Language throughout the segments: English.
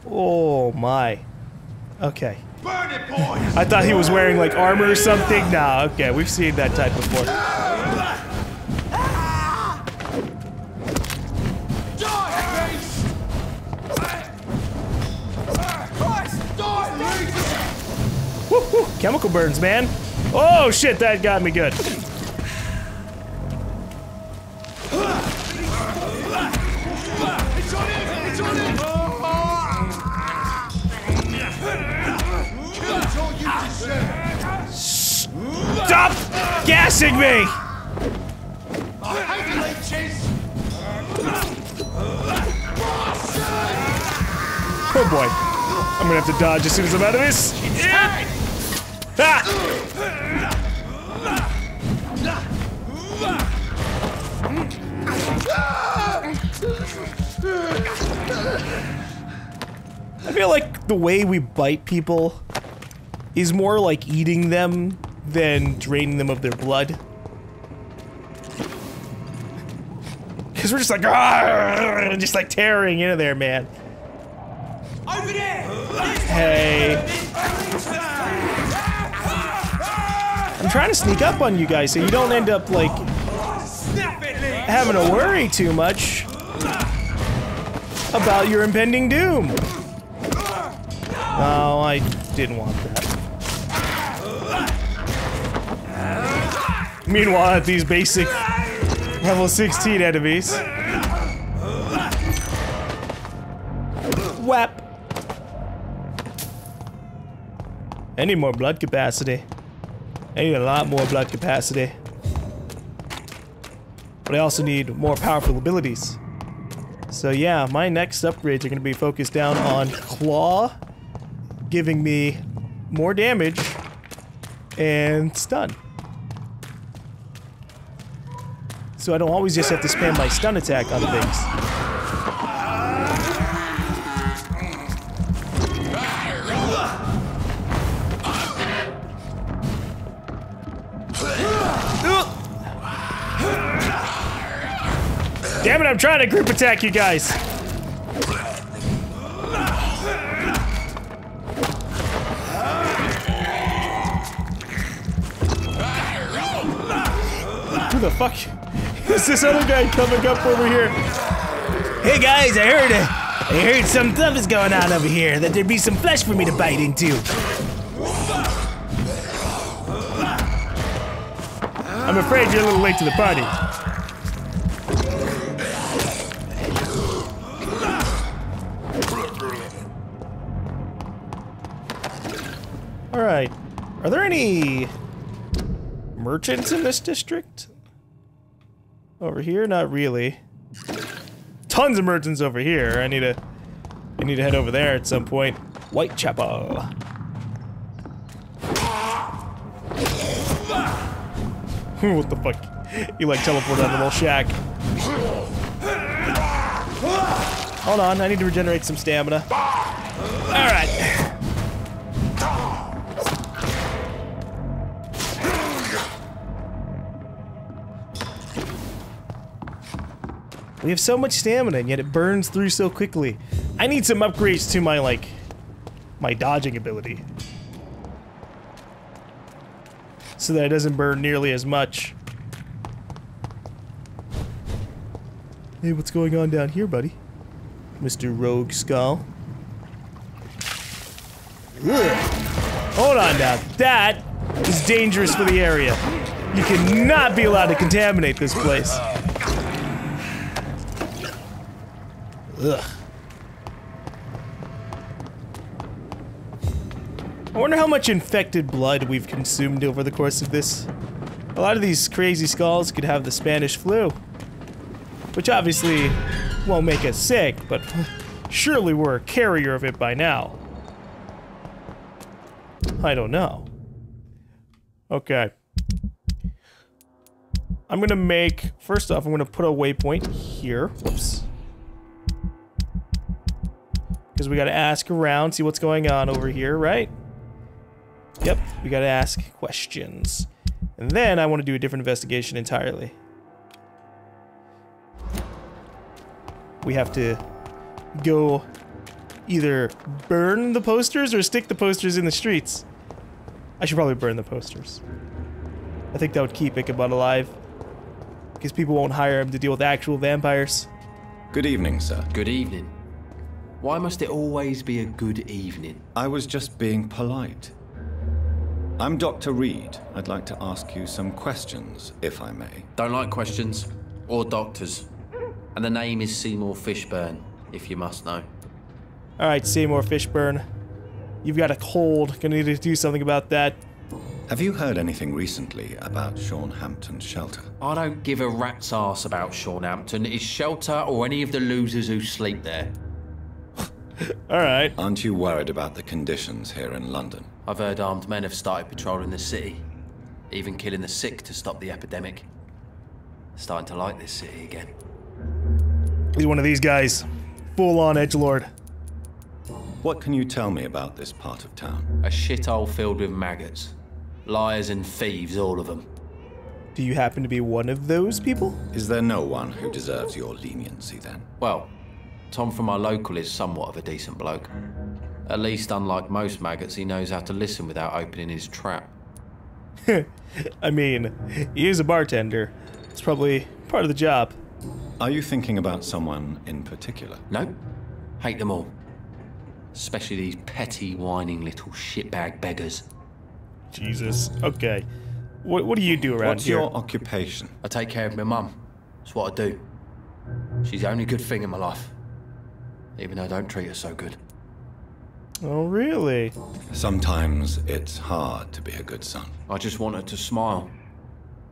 Oh my. Okay. Burn it, boys! I thought he was wearing like armor or something. Nah, okay, we've seen that type before. Woo-hoo, chemical burns, man. Oh shit, that got me good. Stop gassing me! Oh boy. I'm gonna have to dodge as soon as I'm out of this. Ah! I feel like the way we bite people is more like eating them than draining them of their blood. Because we're just like, just like tearing into there, man. Over there! Hey. I'm trying to sneak up on you guys so you don't end up like having to worry too much about your impending doom. Oh, I didn't want that. Meanwhile, at these basic level 16 enemies. Whap! I need more blood capacity. I need a lot more blood capacity. But I also need more powerful abilities. So yeah, my next upgrades are going to be focused down on Claw, giving me more damage, and stun. So I don't always just have to spam my stun attack on things. Damn it, I'm trying to group attack you guys. Who the fuck is this other guy coming up over here? Hey guys, I heard some stuff is going on over here, that there'd be some flesh for me to bite into. I'm afraid you're a little late to the party. Alright. Are there any merchants in this district? Over here? Not really. Tons of merchants over here. I need to head over there at some point. Whitechapel. What the fuck? You like teleport out of the little shack. Hold on, I need to regenerate some stamina. Alright. We have so much stamina, and yet it burns through so quickly. I need some upgrades to my, like, my dodging ability. So that it doesn't burn nearly as much. Hey, what's going on down here, buddy? Mr. Rogue Skull. Ugh. Hold on now. That is dangerous for the area. You cannot be allowed to contaminate this place. Ugh. I wonder how much infected blood we've consumed over the course of this. A lot of these crazy skulls could have the Spanish flu. Which obviously won't make us sick, but surely we're a carrier of it by now. I don't know. Okay. I'm gonna make, first off, I'm gonna put a waypoint here. Whoops. Because we gotta ask around, see what's going on over here, right? Yep, we gotta ask questions. And then I want to do a different investigation entirely. We have to go either burn the posters or stick the posters in the streets. I should probably burn the posters. I think that would keep Ichabod alive. Because people won't hire him to deal with actual vampires. Good evening, sir. Good evening. Why must it always be a good evening? I was just being polite. I'm Dr. Reed. I'd like to ask you some questions, if I may. Don't like questions. Or doctors. And the name is Seymour Fishburne, if you must know. Alright, Seymour Fishburne. You've got a cold. Gonna need to do something about that. Have you heard anything recently about Sean Hampton's shelter? I don't give a rat's ass about Sean Hampton, his shelter, or any of the losers who sleep there. Alright. Aren't you worried about the conditions here in London? I've heard armed men have started patrolling the city, even killing the sick to stop the epidemic. Starting to like this city again. He's one of these guys. Full-on edgelord. What can you tell me about this part of town? A shithole filled with maggots. Liars and thieves, all of them. Do you happen to be one of those people? Is there no one who deserves your leniency, then? Well, Tom from our local is somewhat of a decent bloke. At least, unlike most maggots, he knows how to listen without opening his trap. I mean, he is a bartender. It's probably part of the job. Are you thinking about someone in particular? No, hate them all. Especially these petty, whining little shitbag beggars. Jesus. Okay. What do you do around What's here? your occupation? I take care of my mum. That's what I do. She's the only good thing in my life. Even though I don't treat her so good. Oh, really? Sometimes it's hard to be a good son. I just want her to smile.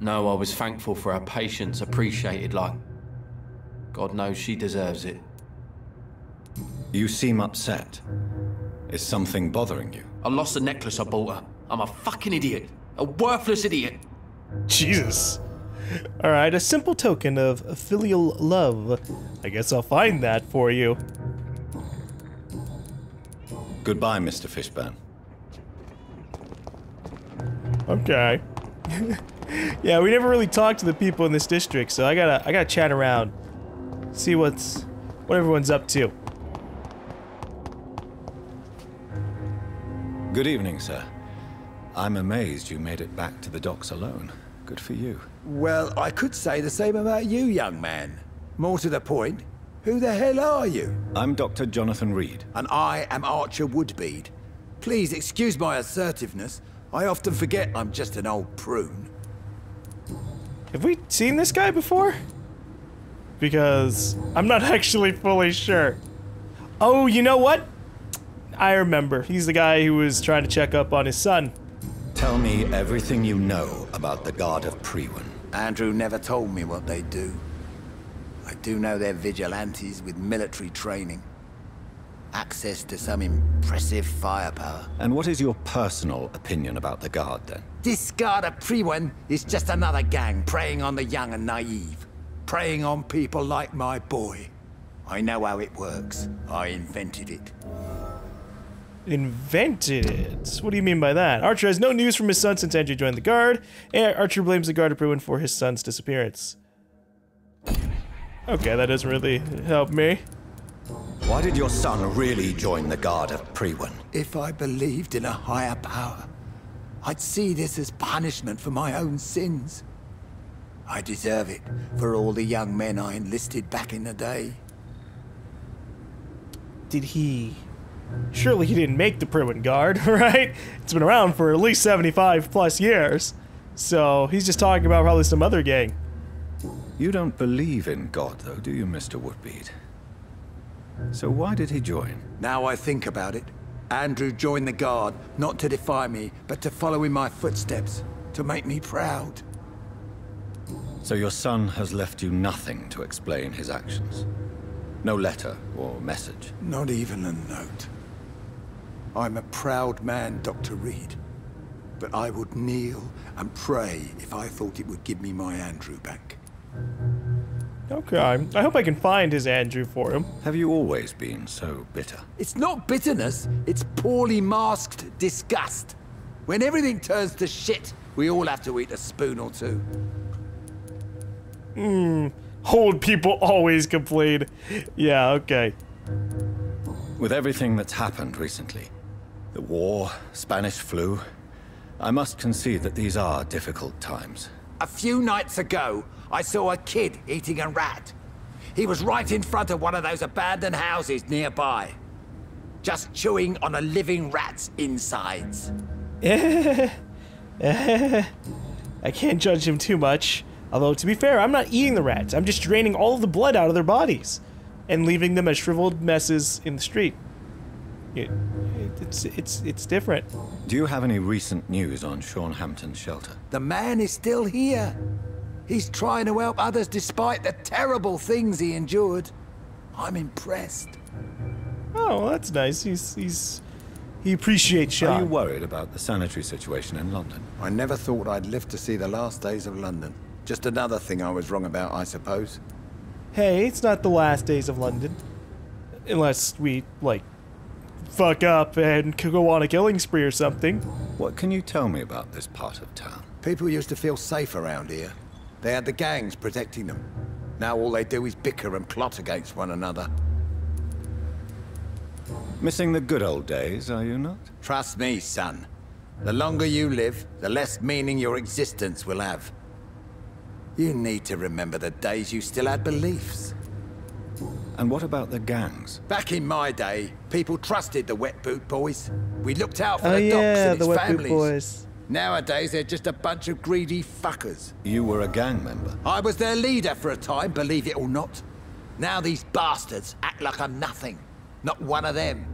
No, I was thankful for her patience, appreciated like... God knows she deserves it. You seem upset. Is something bothering you? I lost the necklace I bought her. I'm a fucking idiot. A worthless idiot. Jesus. Alright, a simple token of filial love. I guess I'll find that for you. Goodbye, Mr. Fishburne. Okay. Yeah, we never really talked to the people in this district, so I gotta chat around. See what everyone's up to. Good evening, sir. I'm amazed you made it back to the docks alone. Good for you. Well, I could say the same about you, young man. More to the point, who the hell are you? I'm Dr. Jonathan Reed. And I am Archer Woodbead. Please excuse my assertiveness. I often forget I'm just an old prune. Have we seen this guy before? Because I'm not actually fully sure. Oh, you know what? I remember. He's the guy who was trying to check up on his son. Tell me everything you know about the Guard of Priwen. Andrew never told me what they do. I do know they're vigilantes with military training. Access to some impressive firepower. And what is your personal opinion about the Guard, then? This Guard of Priwen is just another gang preying on the young and naive. Preying on people like my boy. I know how it works. I invented it. Invented it? What do you mean by that? Archer has no news from his son since Andrew joined the Guard, and Archer blames the Guard of Priwen for his son's disappearance. Okay, that doesn't really help me. Why did your son really join the Guard of Priwen? If I believed in a higher power, I'd see this as punishment for my own sins. I deserve it for all the young men I enlisted back in the day. Did he... Surely he didn't make the Priwen Guard, right? It's been around for at least 75 plus years. So he's just talking about probably some other gang. You don't believe in God, though, do you, Mr. Woodbead? So why did he join? Now I think about it, Andrew joined the Guard, not to defy me, but to follow in my footsteps, to make me proud. So your son has left you nothing to explain his actions? No letter or message? Not even a note. I'm a proud man, Dr. Reed. But I would kneel and pray if I thought it would give me my Andrew back. Okay, I hope I can find his Andrew for him. Have you always been so bitter? It's not bitterness, it's poorly masked disgust. When everything turns to shit, we all have to eat a spoon or two. Old people always complain. Yeah, okay. With everything that's happened recently, the war, Spanish flu, I must concede that these are difficult times. A few nights ago, I saw a kid eating a rat. He was right in front of one of those abandoned houses nearby. Just chewing on a living rat's insides. I can't judge him too much. Although, to be fair, I'm not eating the rats. I'm just draining all of the blood out of their bodies. And leaving them as shriveled messes in the street. It's different. Do you have any recent news on Sean Hampton's shelter? The man is still here. He's trying to help others despite the terrible things he endured. I'm impressed. Oh, well, that's nice. He appreciates Sean. Are you worried about the sanitary situation in London? I never thought I'd live to see the last days of London. Just another thing I was wrong about, I suppose. Hey, it's not the last days of London. Unless we, like, fuck up and could go on a killing spree or something. What can you tell me about this part of town? People used to feel safe around here. They had the gangs protecting them. Now all they do is bicker and plot against one another. Missing the good old days, are you not? Trust me, son. The longer you live, the less meaning your existence will have. You need to remember the days you still had beliefs. And what about the gangs? Back in my day, people trusted the Wet Boot Boys. We looked out for Oh the docs yeah, and the its Wet families. Boot Boys. Nowadays, they're just a bunch of greedy fuckers. You were a gang member. I was their leader for a time, believe it or not. Now these bastards act like I'm nothing. Not one of them.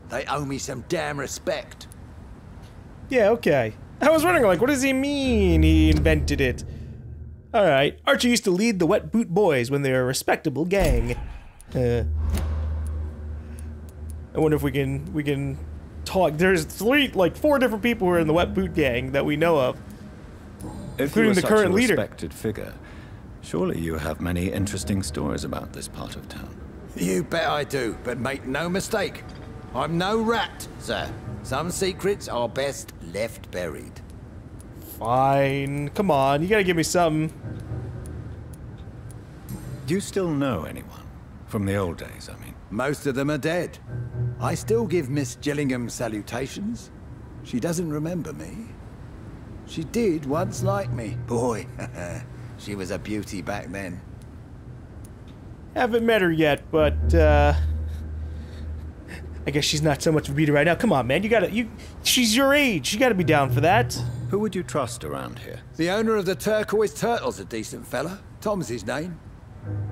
They owe me some damn respect. Yeah, okay. I was wondering, like, what does he mean he invented it? Alright, Archie used to lead the Wet Boot Boys when they were a respectable gang. I wonder if we can talk. There's four different people who are in the Wet Boot gang that we know of. If Including you were the such current a leader. respected figure, surely you have many interesting stories about this part of town. You bet I do, but make no mistake. I'm no rat, sir. Some secrets are best left buried. Fine. Come on, you gotta give me something. Do you still know anyone? From the old days, I mean. Most of them are dead. I still give Miss Gillingham salutations. She doesn't remember me. She did once like me. Boy, she was a beauty back then. Haven't met her yet, but, I guess she's not so much of a beauty right now. Come on, man, she's your age. You gotta be down for that. Who would you trust around here? The owner of the Turquoise Turtle's a decent fella. Tom's his name.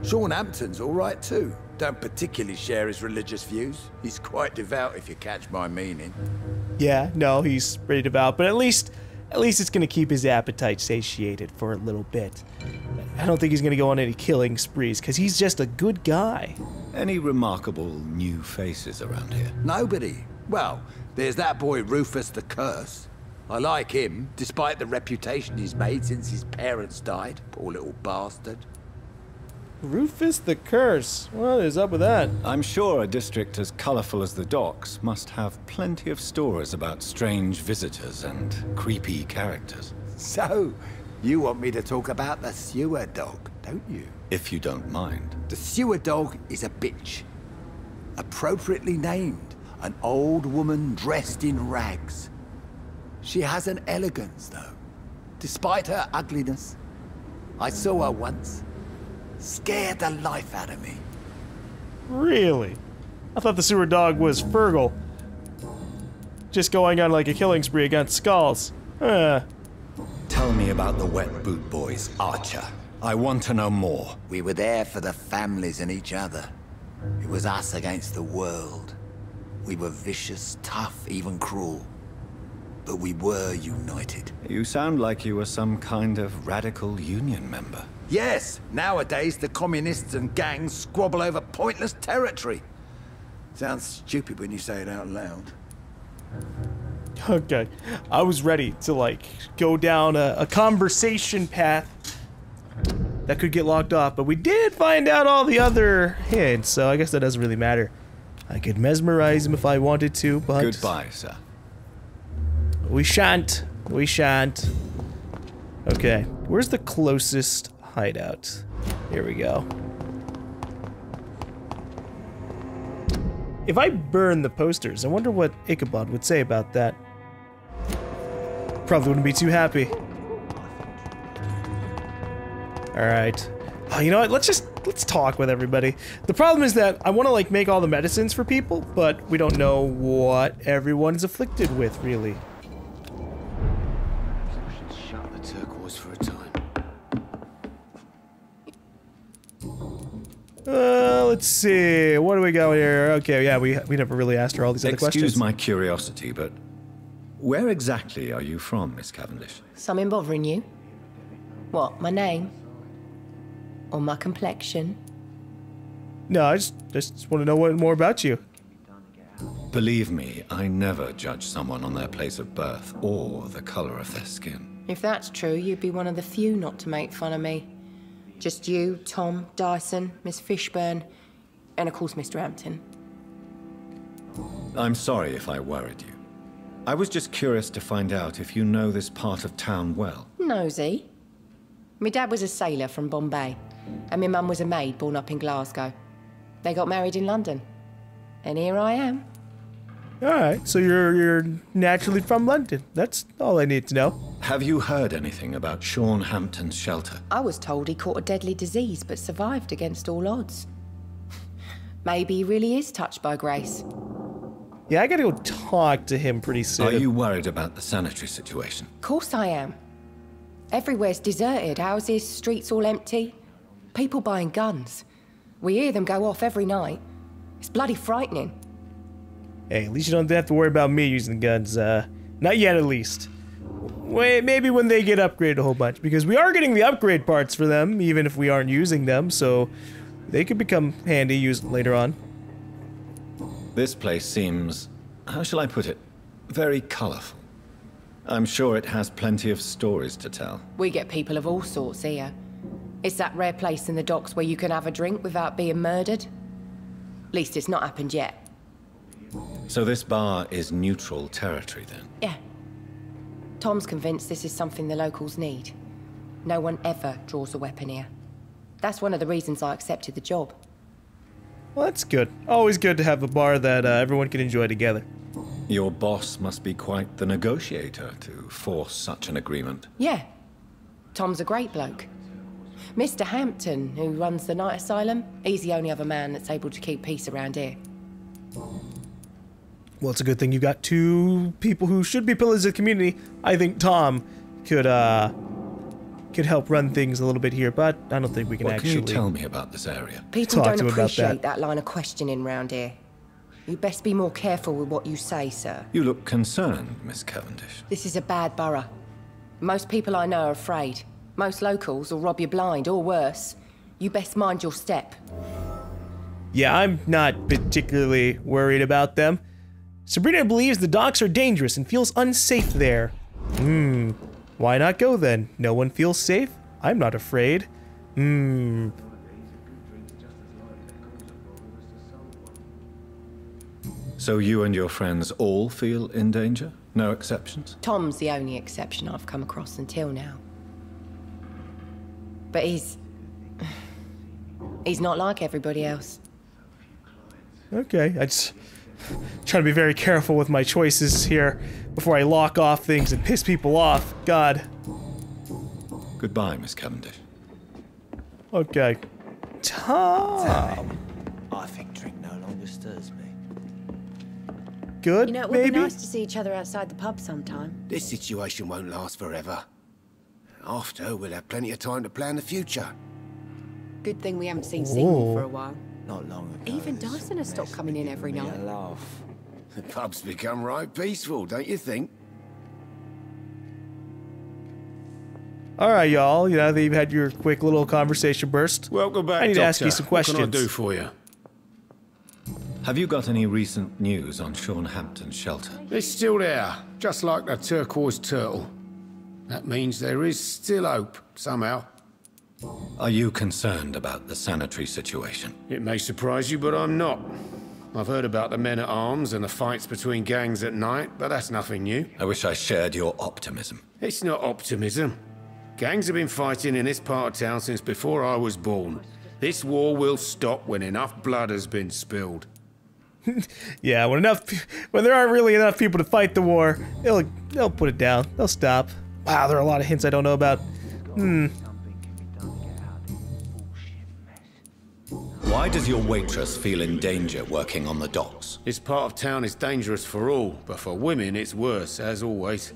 Sean Hampton's all right too. Don't particularly share his religious views. He's quite devout, if you catch my meaning. Yeah, no, he's pretty devout, but at least it's gonna keep his appetite satiated for a little bit. I don't think he's gonna go on any killing sprees, because he's just a good guy. Any remarkable new faces around here? Nobody. Well, there's that boy Rufus the Curse. I like him, despite the reputation he's made since his parents died. Poor little bastard. Rufus the Curse. What is up with that? I'm sure a district as colorful as the docks must have plenty of stories about strange visitors and creepy characters. So, you want me to talk about the sewer dog, don't you? If you don't mind. The sewer dog is a bitch. Appropriately named, an old woman dressed in rags. She has an elegance, though, despite her ugliness. I saw her once. Scared the life out of me. Really? I thought the sewer dog was Fergal. Just going on like a killing spree against skulls. Tell me about the Wet Boot Boys, Archer. I want to know more. We were there for the families and each other. It was us against the world. We were vicious, tough, even cruel. But we were united. You sound like you were some kind of radical union member. Yes, nowadays the communists and gangs squabble over pointless territory. Sounds stupid when you say it out loud. Okay. I was ready to, like, go down a conversation path that could get locked off, but we did find out all the other hints, so I guess that doesn't really matter. I could mesmerize him if I wanted to, but... Goodbye, sir. We shan't. We shan't. Okay. Where's the closest hideout? Here we go. If I burn the posters, I wonder what Ichabod would say about that. Probably wouldn't be too happy. Alright. Oh, you know what? Let's talk with everybody. The problem is that I want to, like, make all the medicines for people, but we don't know what everyone's afflicted with, really. Shut the turquoise for a time. Let's see. What do we got here? Okay, yeah, we never really asked her all these other questions. Excuse my curiosity, but where exactly are you from, Miss Cavendish? Something bothering you? What, my name? Or my complexion? No, I just want to know more about you. Believe me, I never judge someone on their place of birth or the color of their skin. If that's true, you'd be one of the few not to make fun of me. Just you, Tom, Dyson, Miss Fishburne, and of course Mr. Hampton. I'm sorry if I worried you. I was just curious to find out if you know this part of town well. Nosy. My dad was a sailor from Bombay, and my mum was a maid born up in Glasgow. They got married in London, and here I am. Alright, so you're naturally from London. That's all I need to know. Have you heard anything about Sean Hampton's shelter? I was told he caught a deadly disease, but survived against all odds. Maybe he really is touched by grace. Yeah, I gotta go talk to him pretty soon. Are you worried about the sanitary situation? Of course I am. Everywhere's deserted, houses, streets all empty. People buying guns. We hear them go off every night. It's bloody frightening. Hey, at least you don't have to worry about me using guns, not yet at least. Wait, maybe when they get upgraded a whole bunch, because we are getting the upgrade parts for them, even if we aren't using them, so they could become handy used later on. This place seems, how shall I put it, very colorful. I'm sure it has plenty of stories to tell. We get people of all sorts here. It's that rare place in the docks where you can have a drink without being murdered. At least it's not happened yet. So this bar is neutral territory then? Yeah. Tom's convinced this is something the locals need. No one ever draws a weapon here. That's one of the reasons I accepted the job. Well, that's good. Always good to have a bar that everyone can enjoy together. Your boss must be quite the negotiator to force such an agreement. Yeah. Tom's a great bloke. Mr. Hampton, who runs the night asylum, he's the only other man that's able to keep peace around here. Well, it's a good thing you got two people who should be pillars of the community. I think Tom could help run things a little bit here, but I don't think we can actually... What can you tell me about this area? People Talk to don't him about appreciate that. that line of questioning round here. You'd best be more careful with what you say, sir. You look concerned, Miss Cavendish. This is a bad borough. Most people I know are afraid. Most locals will rob you blind, or worse. You best mind your step. Yeah, I'm not particularly worried about them. Sabrina believes the docks are dangerous and feels unsafe there. Why not go then? No one feels safe? I'm not afraid. So you and your friends all feel in danger? No exceptions? Tom's the only exception I've come across until now. But he's not like everybody else. Okay, I just try to be very careful with my choices here before I lock off things and piss people off. God. Goodbye, Miss Cavendish. Okay. Tom. I think drink no longer stirs me. Good, You know, it would maybe? be nice to see each other outside the pub sometime. This situation won't last forever. After, we'll have plenty of time to plan the future. Good thing we haven't seen Seymour for a while. Not long ago. Even this Dyson has stopped coming in every made night. a laugh. The pub's become right peaceful, don't you think? Alright, y'all. You know, that you've had your quick little conversation burst. Welcome back, I need to ask you Doctor. some questions. What can I do for you? Have you got any recent news on Sean Hampton's shelter? It's still there, just like the turquoise turtle. That means there is still hope, somehow. Are you concerned about the sanitary situation? It may surprise you, but I'm not. I've heard about the men-at-arms and the fights between gangs at night, but that's nothing new. I wish I shared your optimism. It's not optimism. Gangs have been fighting in this part of town since before I was born. This war will stop when enough blood has been spilled. Yeah, when there aren't really enough people to fight the war, they'll put it down. They'll stop. Wow, there are a lot of hints I don't know about. Why does your waitress feel in danger working on the docks? This part of town is dangerous for all, but for women it's worse, as always.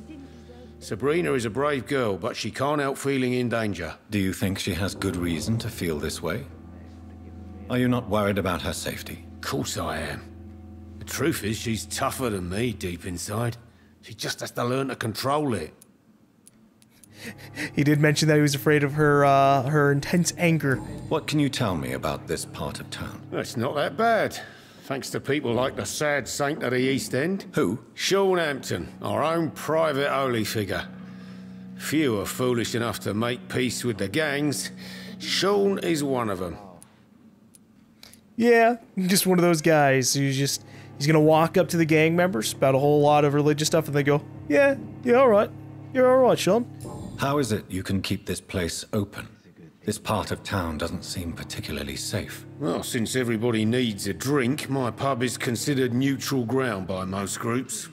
Sabrina is a brave girl, but she can't help feeling in danger. Do you think she has good reason to feel this way? Are you not worried about her safety? Of course I am. The truth is, she's tougher than me deep inside. She just has to learn to control it. He did mention that he was afraid of her intense anger. What can you tell me about this part of town? It's not that bad. Thanks to people like the sad saint of the East End. Who? Sean Hampton, our own private holy figure. Few are foolish enough to make peace with the gangs. Sean is one of them. Yeah, just one of those guys who's gonna walk up to the gang members, spout a whole lot of religious stuff, and they go, yeah, alright. You're alright, Sean. How is it you can keep this place open? This part of town doesn't seem particularly safe. Well, since everybody needs a drink, my pub is considered neutral ground by most groups.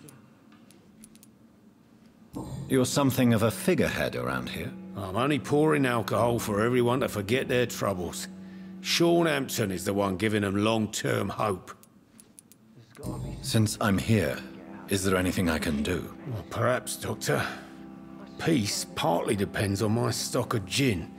You're something of a figurehead around here. I'm only pouring alcohol for everyone to forget their troubles. Sean Hampton is the one giving them long-term hope. Since I'm here, is there anything I can do? Well, perhaps, Doctor. Peace partly depends on my stock of gin.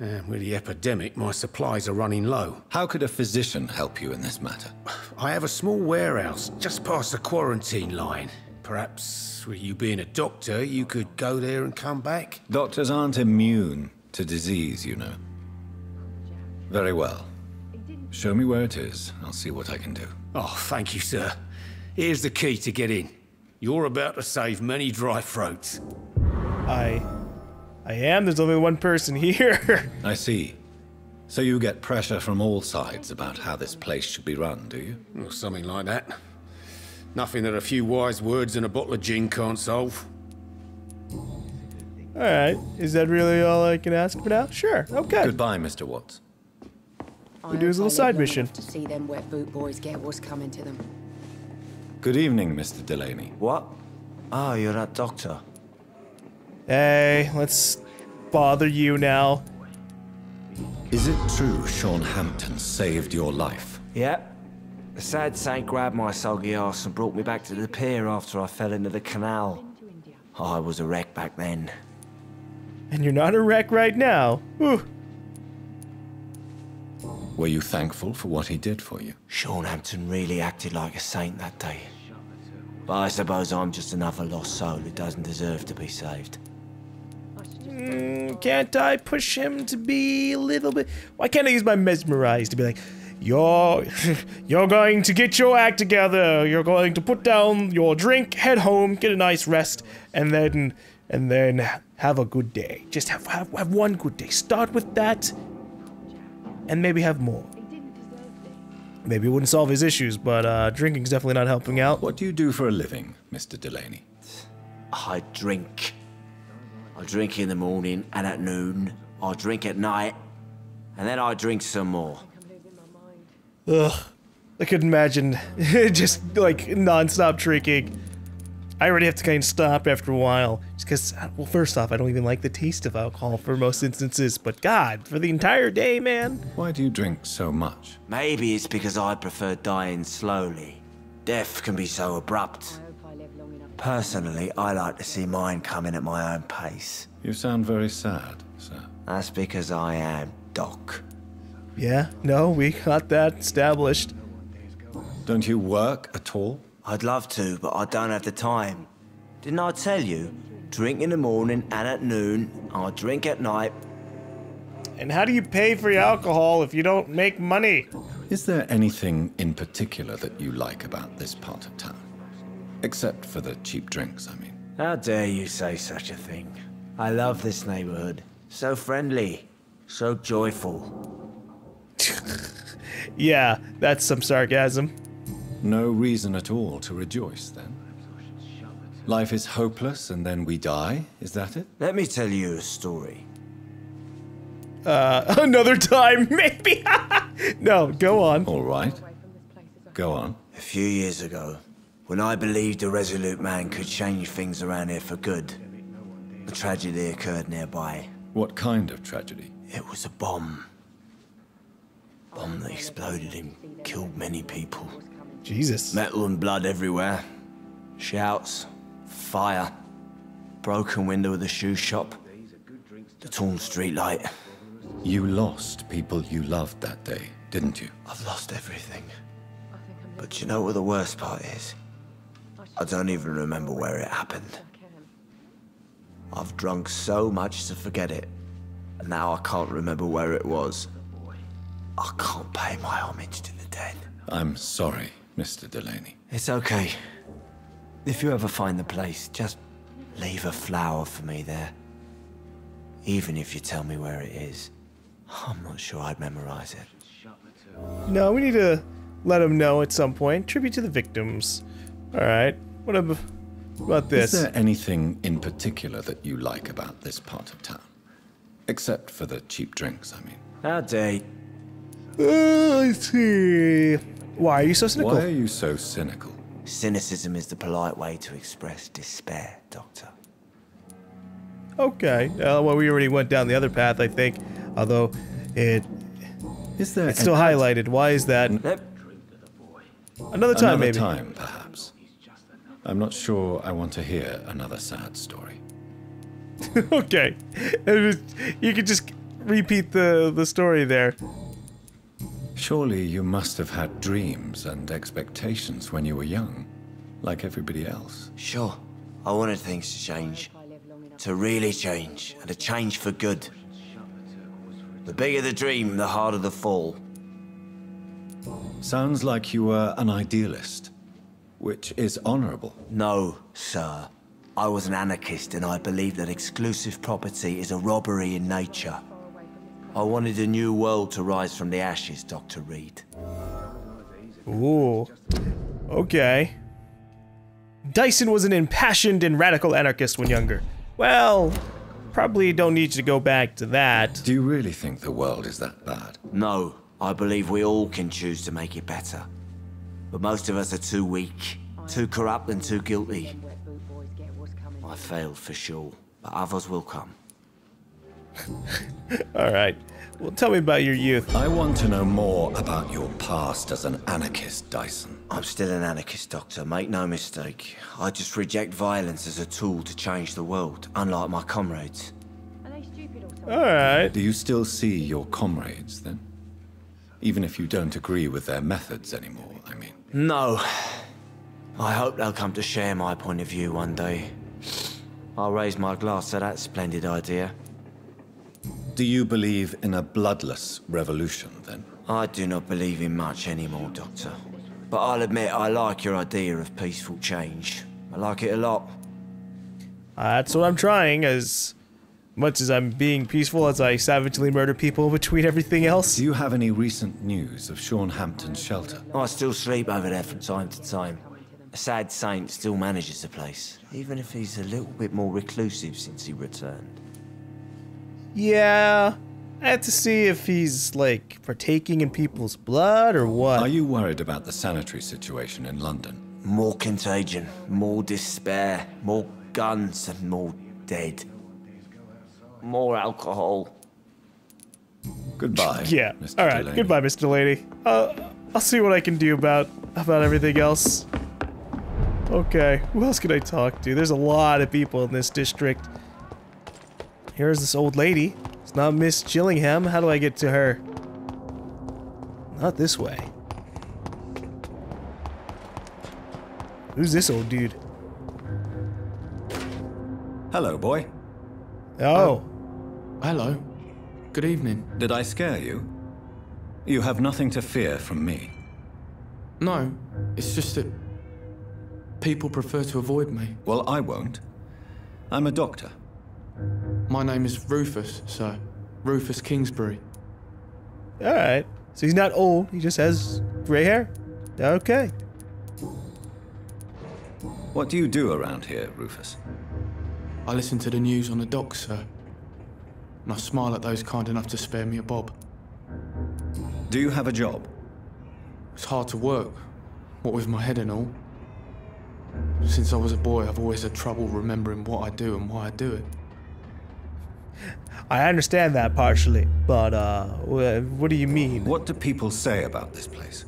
And with the epidemic, my supplies are running low. How could a physician help you in this matter? I have a small warehouse just past the quarantine line. Perhaps, with you being a doctor, you could go there and come back? Doctors aren't immune to disease, you know. Very well. Show me where it is. I'll see what I can do. Oh, thank you, sir. Here's the key to get in. You're about to save many dry throats. I am. There's only one person here. I see. So you get pressure from all sides about how this place should be run, do you? Or something like that. Nothing that a few wise words and a bottle of gin can't solve. Alright. Is that really all I can ask for now? Sure. Okay. Goodbye, Mr. Watts. We do his little side mission. To see them wet boot boys get what's coming to them. Good evening, Mr. Delaney. What? Oh, you're that doctor. Hey, let's bother you now. Is it true Sean Hampton saved your life? Yep. The sad saint grabbed my soggy ass and brought me back to the pier after I fell into the canal. I was a wreck back then. And you're not a wreck right now. Whew. Were you thankful for what he did for you? Sean Hampton really acted like a saint that day. But I suppose I'm just another lost soul who doesn't deserve to be saved. Can't I push him to be a little bit... Why can't I use my mesmerize to be like, you're going to get your act together, you're going to put down your drink, head home, get a nice rest, and then have a good day. Just have one good day. Start with that, and maybe have more. Maybe it wouldn't solve his issues, but drinking's definitely not helping out. What do you do for a living, Mr. Delaney? I drink. I drink in the morning and at noon. I drink at night, and then I drink some more. Ugh. I could imagine just like non-stop drinking. I already have to kind of stop after a while. Just because, well, first off, I don't even like the taste of alcohol for most instances. But God, for the entire day, man. Why do you drink so much? Maybe it's because I prefer dying slowly. Death can be so abrupt. Personally, I like to see mine coming at my own pace. You sound very sad, sir. That's because I am Doc. Yeah, no, we got that established. Don't you work at all? I'd love to, but I don't have the time. Didn't I tell you? Drink in the morning and at noon. I drink at night. And how do you pay for your alcohol if you don't make money? Is there anything in particular that you like about this part of town? Except for the cheap drinks, I mean. How dare you say such a thing? I love this neighborhood. So friendly. So joyful. Yeah, that's some sarcasm. No reason at all to rejoice, then? Life is hopeless and then we die, is that it? Let me tell you a story. Another time, maybe? No, go on. All right. Go on. A few years ago, when I believed a resolute man could change things around here for good, a tragedy occurred nearby. What kind of tragedy? It was a bomb. Bomb that exploded and killed many people. Jesus. Metal and blood everywhere. Shouts, fire, broken window of the shoe shop, the torn street light. You lost people you loved that day, didn't you? I've lost everything. But you know what the worst part is? I don't even remember where it happened. I've drunk so much to forget it, and now I can't remember where it was. I can't pay my homage to the dead. I'm sorry, Mr. Delaney. It's okay. If you ever find the place, just leave a flower for me there. Even if you tell me where it is. I'm not sure I'd memorize it. No, we need to let him know at some point. Tribute to the victims. Alright. What about this? Is there anything in particular that you like about this part of town? Except for the cheap drinks, I mean. How dare you? I see. Why are you so cynical? Why are you so cynical? Cynicism is the polite way to express despair, Doctor. Okay. Well, we already went down the other path, I think. Although, it's still highlighted. Why is that? Another time, maybe. Another time, perhaps. I'm not sure I want to hear another sad story. Okay. You could just repeat the story there. Surely you must have had dreams and expectations when you were young, like everybody else. Sure. I wanted things to change. To really change, and to change for good. The bigger the dream, the harder the fall. Sounds like you were an idealist, which is honorable. No, sir. I was an anarchist, and I believed that exclusive property is a robbery in nature. I wanted a new world to rise from the ashes, Dr. Reed. Ooh. Okay. Dyson was an impassioned and radical anarchist when younger. Well, probably don't need to go back to that. Do you really think the world is that bad? No, I believe we all can choose to make it better. But most of us are too weak, too corrupt and too guilty. I failed for sure, but others will come. Alright. Well, tell me about your youth. I want to know more about your past as an anarchist, Dyson. I'm still an anarchist, Doctor. Make no mistake. I just reject violence as a tool to change the world, unlike my comrades. Alright. Do you still see your comrades, then? Even if you don't agree with their methods anymore, I mean. No. I hope they'll come to share my point of view one day. I'll raise my glass to that splendid idea. Do you believe in a bloodless revolution, then? I do not believe in much anymore, Doctor. But I'll admit I like your idea of peaceful change. I like it a lot. That's what I'm trying, as much as I'm being peaceful as I savagely murder people between everything else. Do you have any recent news of Sean Hampton's shelter? I still sleep over there from time to time. A sad saint still manages the place, even if he's a little bit more reclusive since he returned. Yeah, I have to see if he's, like, partaking in people's blood or what. Are you worried about the sanitary situation in London? More contagion, more despair, more guns and more dead. More alcohol. Goodbye. Yeah, Mr. alright, Delaney. goodbye, Mr. Delaney. I'll see what I can do about everything else. Okay, who else can I talk to? There's a lot of people in this district. Here's this old lady. It's not Miss Gillingham. How do I get to her? Not this way. Who's this old dude? Hello, boy. Oh. Hello. Good evening. Did I scare you? You have nothing to fear from me. No, it's just that people prefer to avoid me. Well, I won't. I'm a doctor. My name is Rufus, sir. Rufus Kingsbury. Alright. So he's not old, he just has gray hair. Okay. What do you do around here, Rufus? I listen to the news on the docks, sir. And I smile at those kind enough to spare me a bob. Do you have a job? It's hard to work, what with my head and all. Since I was a boy, I've always had trouble remembering what I do and why I do it. I understand that partially, but what do you mean? What do people say about this place?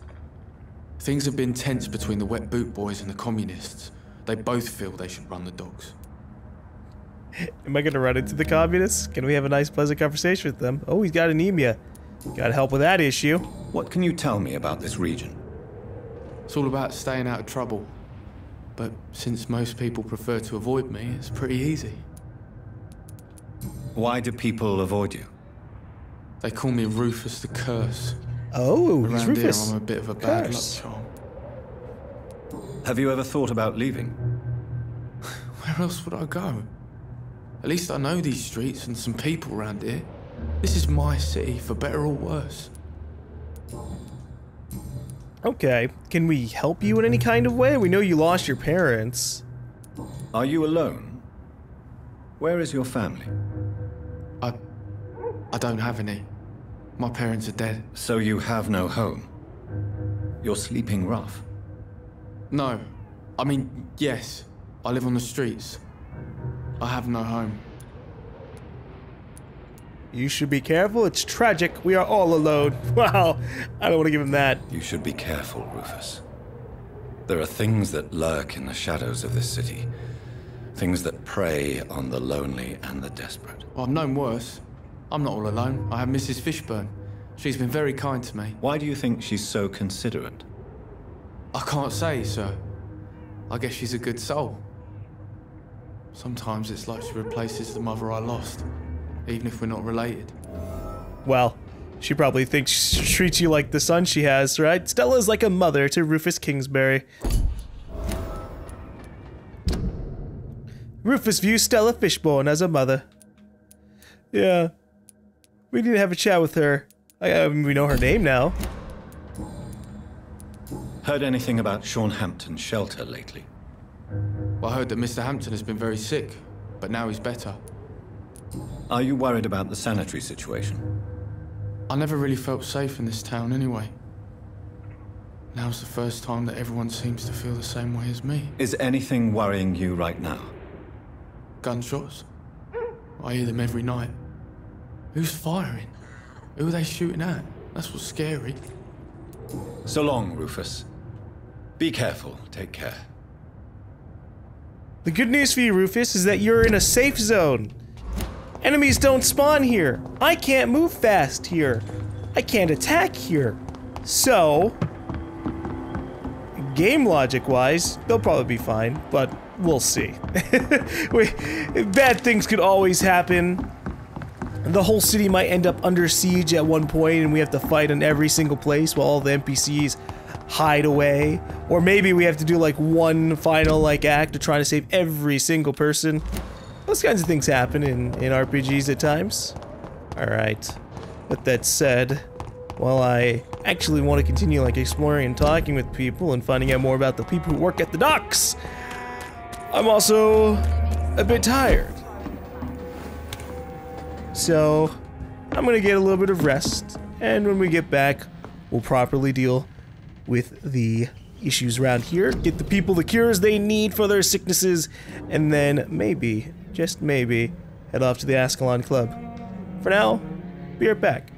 Things have been tense between the wet boot boys and the communists. They both feel they should run the docks. Am I gonna run into the communists? Can we have a nice, pleasant conversation with them? Oh, he's got anemia. Gotta help with that issue. What can you tell me about this region? It's all about staying out of trouble. But since most people prefer to avoid me, it's pretty easy. Why do people avoid you? They call me Rufus the Curse. Oh, he's Around Rufus. here, I'm a bit of a bad luck Curse. charm. Have you ever thought about leaving? Where else would I go? At least I know these streets and some people around here. This is my city, for better or worse. Okay, can we help you in any kind of way? We know you lost your parents. Are you alone? Where is your family? I don't have any. My parents are dead. So you have no home? You're sleeping rough? No. I mean, yes. I live on the streets. I have no home. You should be careful. It's tragic. We are all alone. Wow. I don't want to give him that. You should be careful, Rufus. There are things that lurk in the shadows of this city. Things that prey on the lonely and the desperate. Well, I've known worse. I'm not all alone. I have Mrs. Fishburne. She's been very kind to me. Why do you think she's so considerate? I can't say, sir. I guess she's a good soul. Sometimes it's like she replaces the mother I lost, even if we're not related. Well, she probably thinks she treats you like the son she has, right? Stella's like a mother to Rufus Kingsbury. Rufus views Stella Fishburne as a mother. Yeah. We need to have a chat with her. We know her name now. Heard anything about Sean Hampton's shelter lately? Well, I heard that Mr. Hampton has been very sick, but now he's better. Are you worried about the sanitary situation? I never really felt safe in this town anyway. Now's the first time that everyone seems to feel the same way as me. Is anything worrying you right now? Gunshots? I hear them every night. Who's firing? Who are they shooting at? That's what's scary. So long, Rufus. Be careful. Take care. The good news for you, Rufus, is that you're in a safe zone. Enemies don't spawn here. I can't move fast here. I can't attack here. So, game logic-wise, they'll probably be fine, but we'll see. Bad things could always happen. The whole city might end up under siege at one point, and we have to fight in every single place while all the NPCs hide away. Or maybe we have to do like one final like act to try to save every single person. Those kinds of things happen in RPGs at times. Alright. With that said, while I actually want to continue like exploring and talking with people and finding out more about the people who work at the docks, I'm also a bit tired. So, I'm gonna get a little bit of rest, and when we get back, we'll properly deal with the issues around here, get the people the cures they need for their sicknesses, and then maybe, just maybe, head off to the Ascalon Club. For now, be right back.